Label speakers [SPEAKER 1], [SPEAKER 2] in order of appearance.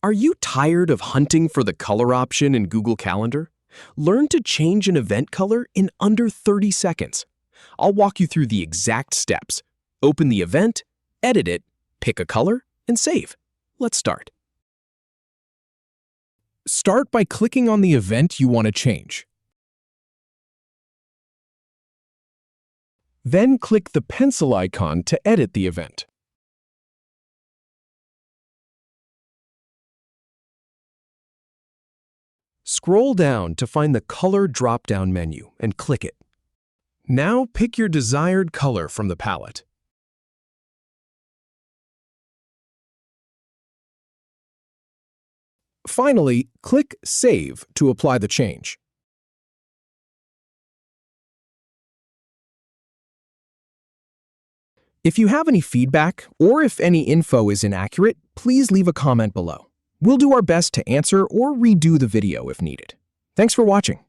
[SPEAKER 1] Are you tired of hunting for the color option in Google Calendar? Learn to change an event color in under 30 seconds. I'll walk you through the exact steps. Open the event, edit it, pick a color, and save. Let's start.
[SPEAKER 2] Start by clicking on the event you want to change. Then click the pencil icon to edit the event. Scroll down to find the Color drop-down menu and click it. Now pick your desired color from the palette. Finally, click Save to apply the change. If you have any feedback or if any info is inaccurate, please leave a comment below. We'll do our best to answer or redo the video if needed. Thanks for watching.